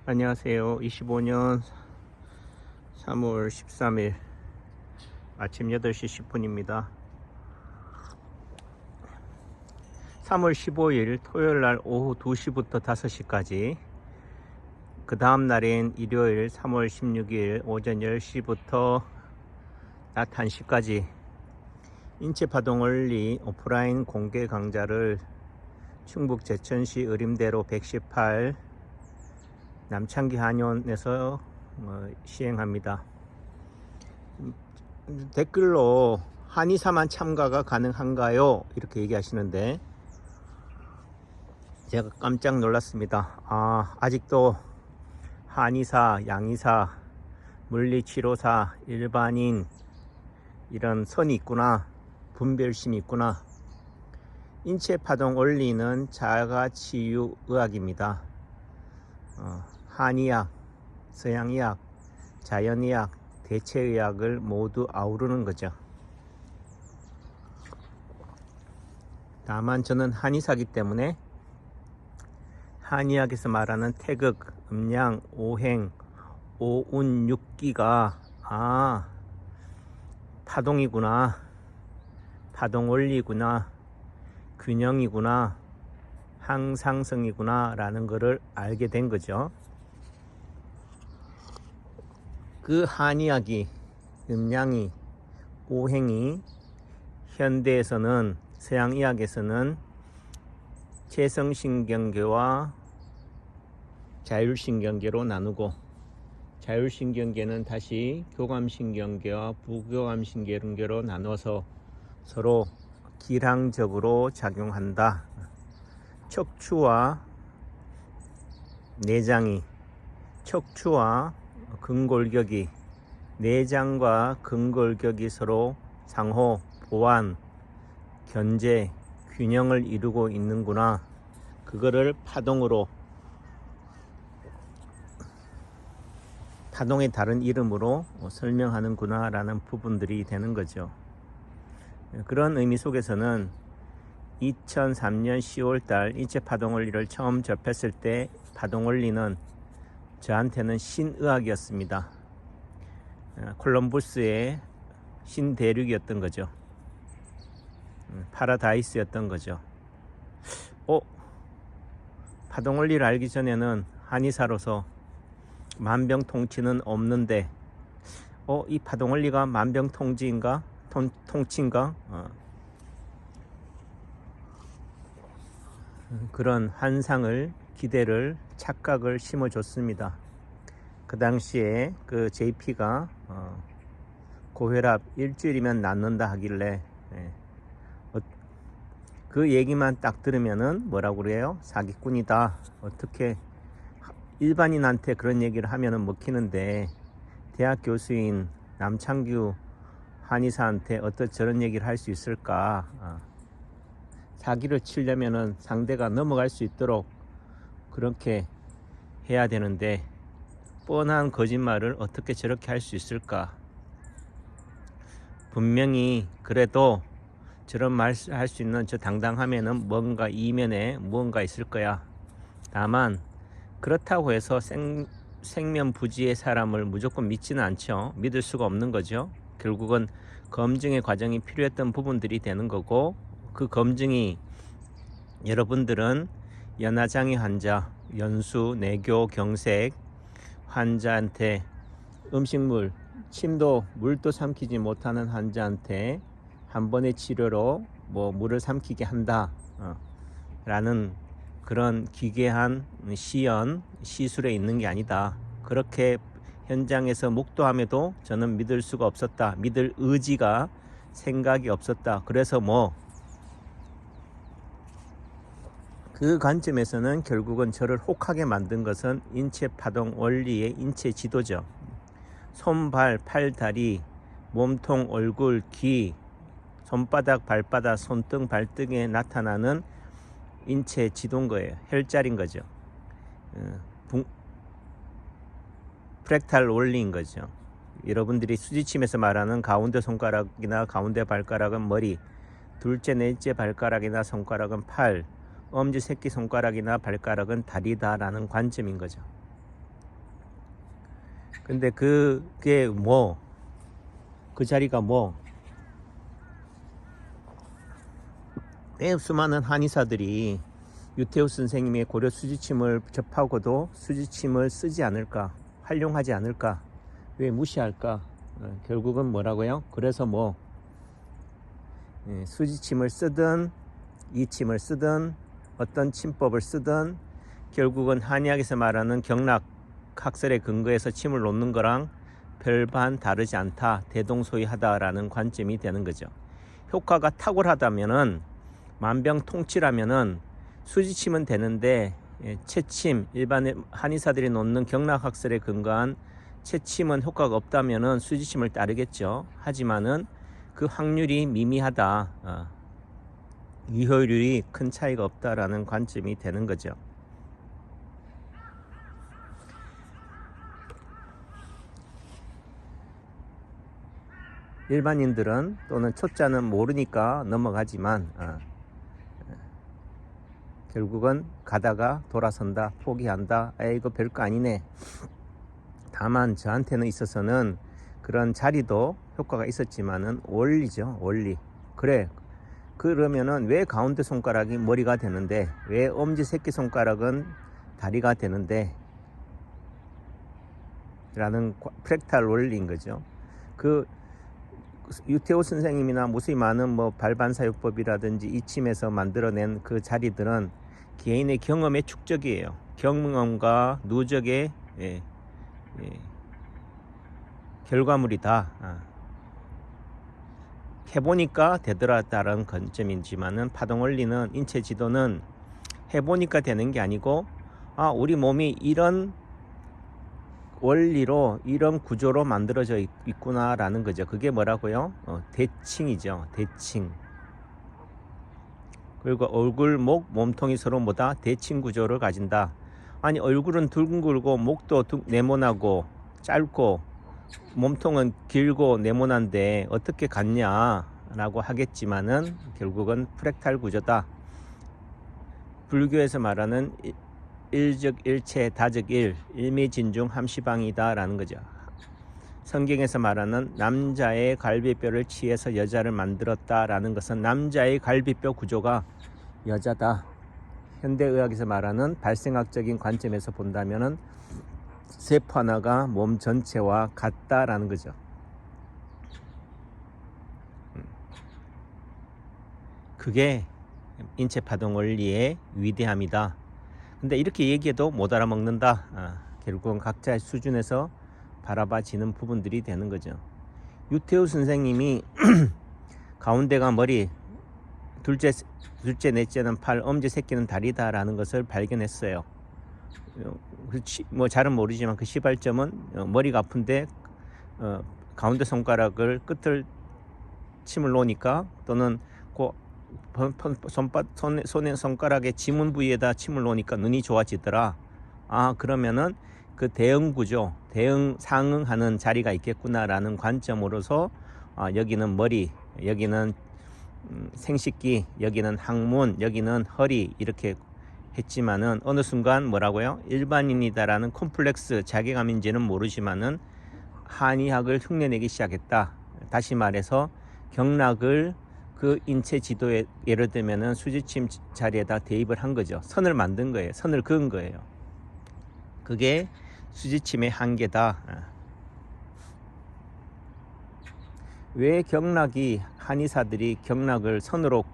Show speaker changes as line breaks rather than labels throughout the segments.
안녕하세요. 25년 3월 13일 아침 8시 10분입니다. 3월 15일 토요일날 오후 2시부터 5시까지, 그 다음 날인 일요일 3월 16일 오전 10시부터 낮 1시까지 인체파동원리 오프라인 공개 강좌를 충북 제천시 의림대로 118 남창기 한의원에서 시행합니다. 댓글로 한의사만 참가가 가능한가요? 이렇게 얘기하시는데 제가 깜짝 놀랐습니다. 아직도 한의사, 양의사, 물리치료사, 일반인 이런 선이 있구나, 분별심이 있구나. 인체파동 원리는 자가치유의학입니다. 한의학, 서양의학, 자연의학, 대체의학을 모두 아우르는 거죠. 다만 저는 한의사이기 때문에 한의학에서 말하는 태극, 음양, 오행, 오운, 육기가 파동이구나, 파동 원리구나, 균형이구나, 항상성이구나 라는 것을 알게 된 거죠. 그 한의학이, 음양이, 오행이 현대에서는, 서양의학에서는 체성신경계와 자율신경계로 나누고, 자율신경계는 다시 교감신경계와 부교감신경계로 나눠서 서로 기량적으로 작용한다. 척추와 내장이, 척추와 근골격이, 내장과 근골격이 서로 상호 보완, 견제, 균형을 이루고 있는구나, 그거를 파동으로, 파동의 다른 이름으로 설명하는구나 라는 부분들이 되는 거죠. 그런 의미 속에서는 2003년 10월달 인체파동원리를 처음 접했을 때 파동원리는 저한테는 신의학이었습니다. 콜럼부스의 신대륙이었던 거죠. 파라다이스였던 거죠. 파동원리를 알기 전에는 한의사로서 만병통치는 없는데 이 파동원리가 만병통치인가? 통치인가? 그런 환상을, 기대를, 착각을 심어줬습니다. 그 당시에 그 JP가 고혈압 일주일이면 낫는다 하길래 그 얘기만 딱 들으면은 뭐라고 그래요? 사기꾼이다. 어떻게 일반인한테 그런 얘기를 하면은 먹히는데 대학 교수인 남창규 한의사한테 어떤 저런 얘기를 할 수 있을까? 사기를 치려면은 상대가 넘어갈 수 있도록 그렇게 해야 되는데 뻔한 거짓말을 어떻게 저렇게 할 수 있을까? 분명히 그래도 저런 말 할 수 있는 저 당당하면은 뭔가 이면에 무언가 있을 거야. 다만 그렇다고 해서 생면부지의 사람을 무조건 믿지는 않죠. 믿을 수가 없는 거죠. 결국은 검증의 과정이 필요했던 부분들이 되는 거고, 그 검증이 여러분들은 연하장애 환자, 연수, 내교, 경색 환자한테 음식물, 침도, 물도 삼키지 못하는 환자한테 한 번의 치료로 물을 삼키게 한다 라는 그런 기괴한 시연, 시술에 있는 게 아니다. 그렇게 현장에서 목도함에도 저는 믿을 수가 없었다. 믿을 의지가, 생각이 없었다. 그래서 그 관점에서는 결국은 저를 혹하게 만든 것은 인체파동 원리의 인체 지도죠. 손, 발, 팔, 다리, 몸통, 얼굴, 귀, 손바닥, 발바닥, 손등, 발등에 나타나는 인체 지도인 거예요. 혈자리인 거죠. 프랙탈 원리인 거죠. 여러분들이 수지침에서 말하는 가운데 손가락이나 가운데 발가락은 머리, 둘째, 넷째 발가락이나 손가락은 팔, 엄지, 새끼 손가락이나 발가락은 다리다라는 관점인 거죠. 근데 그게 뭐, 그 자리가 뭐, 꽤 수많은 한의사들이 유태우 선생님의 고려 수지침을 접하고도 수지침을 쓰지 않을까, 활용하지 않을까, 왜 무시할까? 결국은 뭐라고요? 그래서 뭐 수지침을 쓰든 이침을 쓰든 어떤 침법을 쓰든 결국은 한의학에서 말하는 경락 학설의 근거에서 침을 놓는 거랑 별반 다르지 않다, 대동소이하다라는 관점이 되는 거죠. 효과가 탁월하다면은 만병통치라면은 수지침은 되는데 채침, 일반 한의사들이 놓는 경락학설에 근거한 채침은 효과가 없다면은 수지침을 따르겠죠. 하지만은 그 확률이 미미하다, 유효율이 큰 차이가 없다라는 관점이 되는 거죠. 일반인들은 또는 초짜는 모르니까 넘어가지만 결국은 가다가 돌아선다, 포기한다, 이거 별거 아니네. 다만 저한테는 있어서는 그런 자리도 효과가 있었지만은 원리죠, 원리. 그래, 그러면은 왜 가운데 손가락이 머리가 되는데, 왜 엄지 새끼손가락은 다리가 되는데 라는 프랙탈 원리인 거죠. 그 유태우 선생님이나 무수히 많은 뭐 발반사요법이라든지 이침에서 만들어낸 그 자리들은 개인의 경험의 축적이에요. 경험과 누적의 결과물이다. 해보니까 되더라다는 관점이지만은 파동원리는, 인체 지도는 해보니까 되는 게 아니고, 우리 몸이 이런 원리로, 이런 구조로 만들어져 있구나라는 거죠. 그게 뭐라고요? 대칭이죠. 대칭. 그리고 얼굴, 목, 몸통이 서로 뭐다? 대칭 구조를 가진다. 아니, 얼굴은 둥글고 목도 네모나고 짧고 몸통은 길고 네모난데 어떻게 같냐라고 하겠지만은 결국은 프랙탈 구조다. 불교에서 말하는 일적일체 다적일, 일미진중 함시방이다라는 거죠. 성경에서 말하는 남자의 갈비뼈를 취해서 여자를 만들었다라는 것은 남자의 갈비뼈 구조가 여자다. 현대의학에서 말하는 발생학적인 관점에서 본다면은 세포 하나가 몸 전체와 같다라는 거죠. 그게 인체 파동 원리의 위대함이다. 근데 이렇게 얘기해도 못 알아먹는다. 결국은 각자의 수준에서 바라봐지는 부분들이 되는 거죠. 유태우 선생님이 가운데가 머리, 둘째 넷째는 팔, 엄지 새끼는 다리다라는 것을 발견했어요. 뭐 잘은 모르지만 그 시발점은 머리가 아픈데 가운데 손가락을 끝을 침을 놓으니까, 또는 손의 손가락의 지문 부위에다 침을 놓으니까 눈이 좋아지더라. 그러면은 그 대응 구조, 상응하는 자리가 있겠구나라는 관점으로서 여기는 머리, 여기는 생식기, 여기는 항문, 여기는 허리, 이렇게 했지만은 어느 순간 뭐라고요? 일반인이다라는 콤플렉스, 자괴감인지는 모르지만은 한의학을 흉내내기 시작했다. 다시 말해서 경락을 그 인체 지도에, 예를 들면은 수지침 자리에다 대입을 한 거죠. 선을 만든 거예요. 선을 그은 거예요. 그게 수지침의 한계다. 왜 한의사들이 경락을 선으로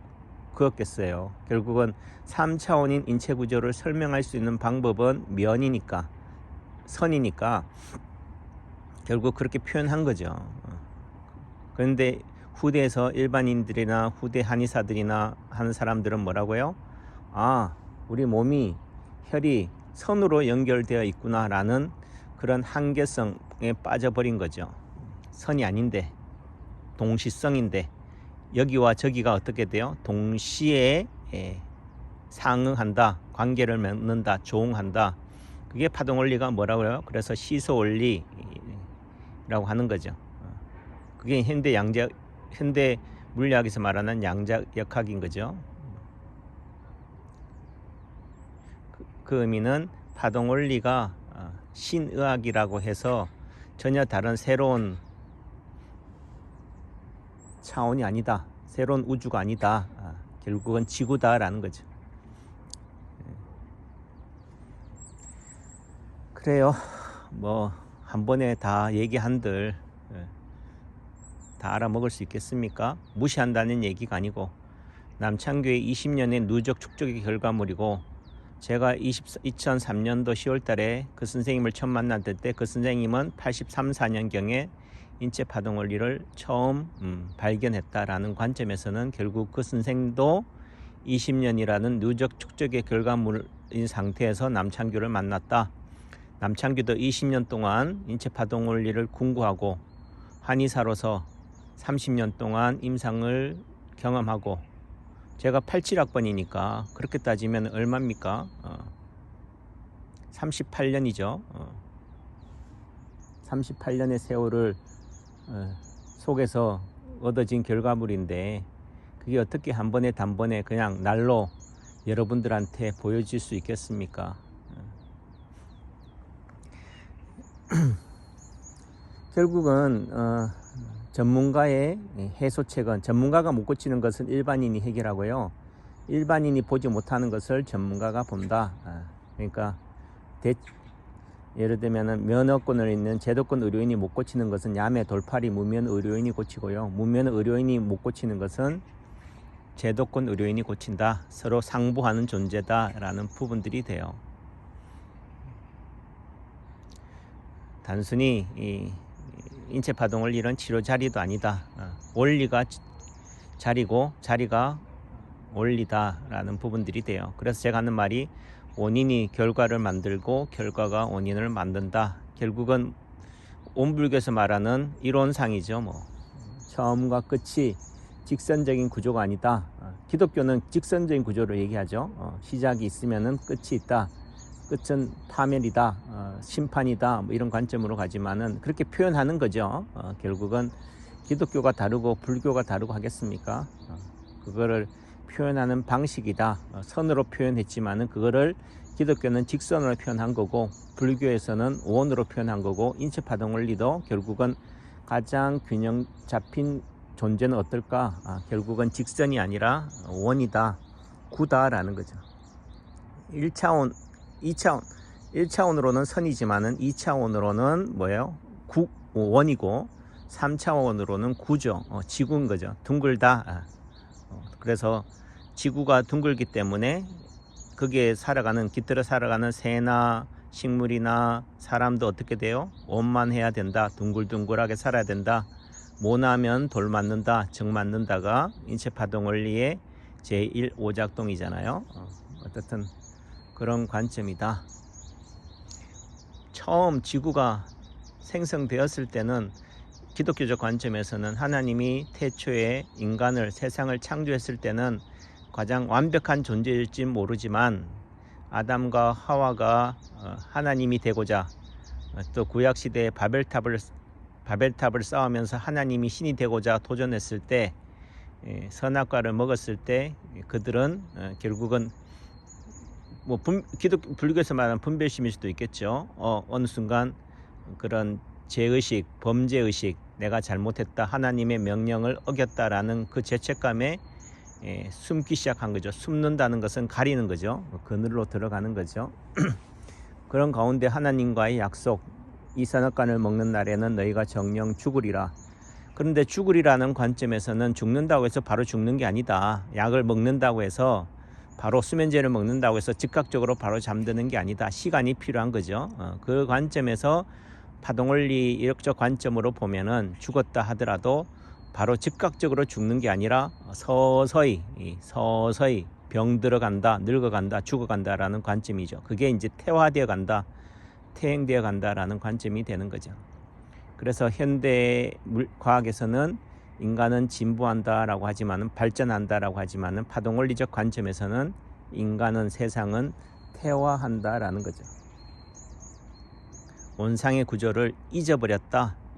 그었겠어요? 결국은 3차원인 인체 구조를 설명할 수 있는 방법은 면이니까, 선이니까 결국 그렇게 표현한 거죠. 그런데 후대에서 일반인들이나 후대 한의사들이나 하는 사람들은 뭐라고요? 우리 몸이, 혈이 선으로 연결되어 있구나라는 그런 한계성에 빠져버린 거죠. 선이 아닌데, 동시성인데, 여기와 저기가 어떻게 돼요? 동시에 상응한다, 관계를 맺는다, 조응한다. 그게 파동원리가 뭐라고요? 그래서 시소원리라고 하는 거죠. 그게 현대 물리학에서 말하는 양자역학인 거죠. 그 의미는 파동원리가 신의학이라고 해서 전혀 다른 새로운 차원이 아니다. 새로운 우주가 아니다. 결국은 지구다라는 거죠. 그래요. 뭐 한 번에 다 얘기한들 다 알아먹을 수 있겠습니까? 무시한다는 얘기가 아니고 남창규의 20년의 누적 축적의 결과물이고, 제가 2003년도 10월 달에 그 선생님을 처음 만났을 때 그 선생님은 83, 4년경에 인체파동 원리를 처음 발견했다라는 관점에서는 결국 그 선생도 20년이라는 누적 축적의 결과물인 상태에서 남창규를 만났다. 남창규도 20년 동안 인체파동 원리를 궁구하고 한의사로서 30년 동안 임상을 경험하고, 제가 87학번이니까 그렇게 따지면 얼마입니까? 38년이죠. 38년의 세월을 속에서 얻어진 결과물인데, 그게 어떻게 한 번에 단번에 그냥 날로 여러분들한테 보여질 수 있겠습니까? 결국은 전문가의 해소책은, 전문가가 못 고치는 것은 일반인이 해결하고요, 일반인이 보지 못하는 것을 전문가가 본다. 그러니까 예를 들면 면허권을 있는 제도권 의료인이 못 고치는 것은 야매 돌팔이 무면 의료인이 고치고요, 무면 의료인이 못 고치는 것은 제도권 의료인이 고친다. 서로 상부하는 존재다라는 부분들이 돼요. 단순히 이 인체파동을 이런 치료 자리도 아니다. 원리가 자리고 자리가 원리다라는 부분들이 돼요. 그래서 제가 하는 말이 원인이 결과를 만들고 결과가 원인을 만든다. 결국은 온불교에서 말하는 이론상이죠. 뭐 처음과 끝이 직선적인 구조가 아니다. 기독교는 직선적인 구조를 얘기하죠. 시작이 있으면은 끝이 있다. 끝은 파멸이다, 심판이다, 뭐 이런 관점으로 가지만은 그렇게 표현하는 거죠. 결국은 기독교가 다르고 불교가 다르고 하겠습니까? 그거를 표현하는 방식이다. 선으로 표현했지만은 그거를 기독교는 직선으로 표현한 거고, 불교에서는 원으로 표현한 거고, 인체파동 원리도 결국은 가장 균형 잡힌 존재는 어떨까? 결국은 직선이 아니라 원이다, 구다라는 거죠. 1차원 2차원, 1차원으로는 선이지만은 2차원으로는 뭐예요? 원이고 3차원으로는 구죠. 지구인 거죠. 둥글다. 그래서 지구가 둥글기 때문에 거기에 깃들어 살아가는 새나 식물이나 사람도 어떻게 돼요? 원만해야 된다. 둥글둥글하게 살아야 된다. 모나면 돌 맞는다, 정 맞는다가 인체파동 원리의 제1오작동이잖아요. 어쨌든 그런 관점이다. 처음 지구가 생성되었을 때는 기독교적 관점에서는 하나님이 태초에 인간을, 세상을 창조했을 때는 가장 완벽한 존재일지 모르지만 아담과 하와가 하나님이 되고자, 또 구약시대에 바벨탑을 쌓으면서 하나님이 신이 되고자 도전했을 때, 선악과를 먹었을 때 그들은 결국은 뭐 불교에서 말하는 분별심일 수도 있겠죠. 어느 순간 그런 죄의식, 범죄의식, 내가 잘못했다, 하나님의 명령을 어겼다라는 그 죄책감에 숨기 시작한 거죠. 숨는다는 것은 가리는 거죠. 그늘로 들어가는 거죠. 그런 가운데 하나님과의 약속, 이 선악과를 먹는 날에는 너희가 정령 죽으리라. 그런데 죽으리라는 관점에서는 죽는다고 해서 바로 죽는 게 아니다. 약을 먹는다고 해서, 바로 수면제를 먹는다고 해서 즉각적으로 바로 잠드는 게 아니다. 시간이 필요한 거죠. 그 관점에서 파동원리 이력적 관점으로 보면은 죽었다 하더라도 바로 즉각적으로 죽는 게 아니라 서서히 병 들어간다, 늙어간다, 죽어간다라는 관점이죠. 그게 이제 태화되어 간다, 퇴행되어 간다라는 관점이 되는 거죠. 그래서 현대 과학에서는 인간은 진보한다라고 하지만은, 발전한다라고 하지만은, 파동원리적 관점에서는 인간은, 세상은 퇴화한다라는 거죠. 원상의 구조를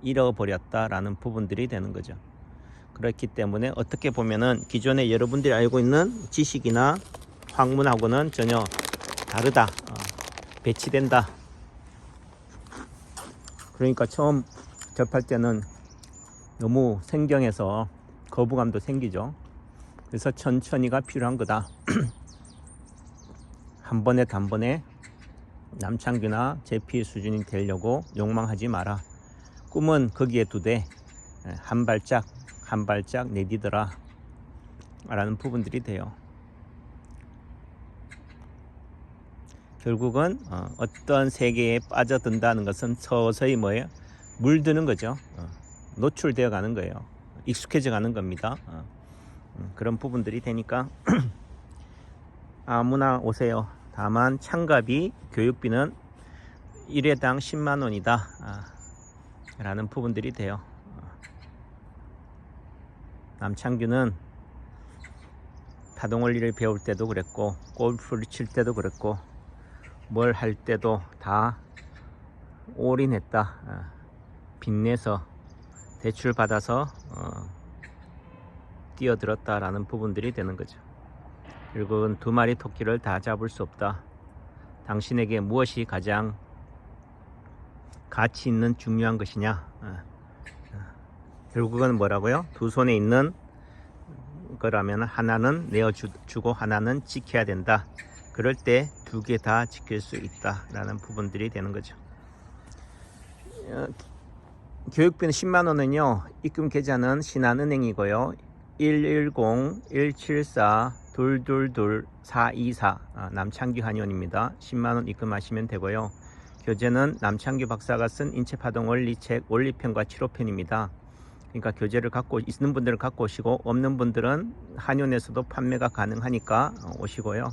잃어버렸다라는 부분들이 되는 거죠. 그렇기 때문에 어떻게 보면은 기존에 여러분들이 알고 있는 지식이나 학문하고는 전혀 다르다, 배치된다, 그러니까 처음 접할 때는 너무 생경해서 거부감도 생기죠. 그래서 천천히가 필요한 거다. 한 번에 단번에 남창규나 제피 수준이 되려고 욕망하지 마라. 꿈은 거기에 두되 한 발짝 한 발짝 내디더라 라는 부분들이 돼요. 결국은 어떤 세계에 빠져든다는 것은 서서히 뭐예요? 물드는 거죠. 노출되어 가는 거예요. 익숙해져 가는 겁니다. 그런 부분들이 되니까 아무나 오세요. 다만 참가비, 교육비는 1회당 10만 원이다 라는 부분들이 돼요. 남창규는 파동원리를 배울 때도 그랬고, 골프를 칠 때도 그랬고, 뭘 할 때도 다 올인했다. 빚내서 대출 받아서 뛰어들었다라는 부분들이 되는 거죠. 결국은 두 마리 토끼를 다 잡을 수 없다. 당신에게 무엇이 가장 가치 있는 중요한 것이냐. 결국은 뭐라고요? 두 손에 있는 거라면 하나는 내어주고 하나는 지켜야 된다. 그럴 때 두 개 다 지킬 수 있다 라는 부분들이 되는 거죠. 교육비는 10만 원은요, 입금 계좌는 신한은행이고요, 110-174-222-424 남창규 한의원입니다. 10만 원 입금하시면 되고요. 교재는 남창규 박사가 쓴 인체파동 원리책 원리편과 치료편입니다. 그러니까 교재를 갖고 있는 분들은 갖고 오시고, 없는 분들은 한의원에서도 판매가 가능하니까 오시고요.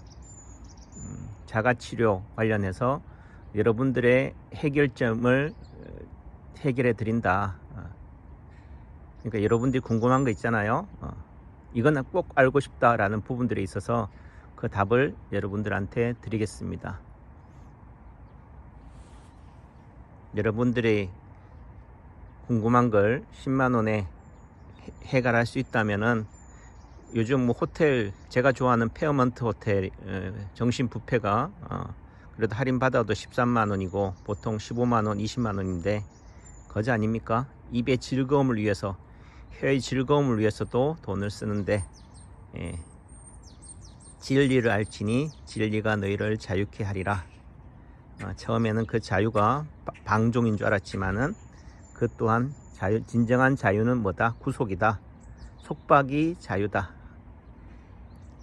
자가치료 관련해서 여러분들의 해결점을 해결해 드린다. 그러니까 여러분들이 궁금한 거 있잖아요. 이거는 꼭 알고 싶다라는 부분들이 있어서 그 답을 여러분들한테 드리겠습니다. 여러분들이 궁금한 걸 10만 원에 해결할 수 있다면은, 요즘 뭐 호텔, 제가 좋아하는 페어먼트 호텔 정신 뷔페가 그래도 할인 받아도 13만 원이고 보통 15만 원, 20만 원인데 거지 아닙니까? 입의 즐거움을 위해서, 혀의 즐거움을 위해서도 돈을 쓰는데, 진리를 알지니 진리가 너희를 자유케 하리라. 처음에는 그 자유가 방종인 줄 알았지만은 그 또한 진정한 자유는 뭐다? 구속이다. 속박이 자유다.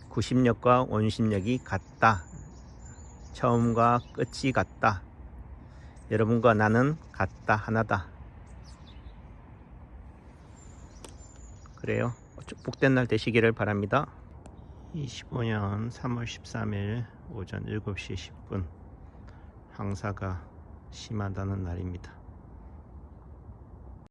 구심력과 원심력이 같다. 처음과 끝이 같다. 여러분과 나는 같다, 하나다. 그래요. 복된 날 되시기를 바랍니다. 25년 3월 13일 오전 7시 10분, 황사가 심하다는 날입니다.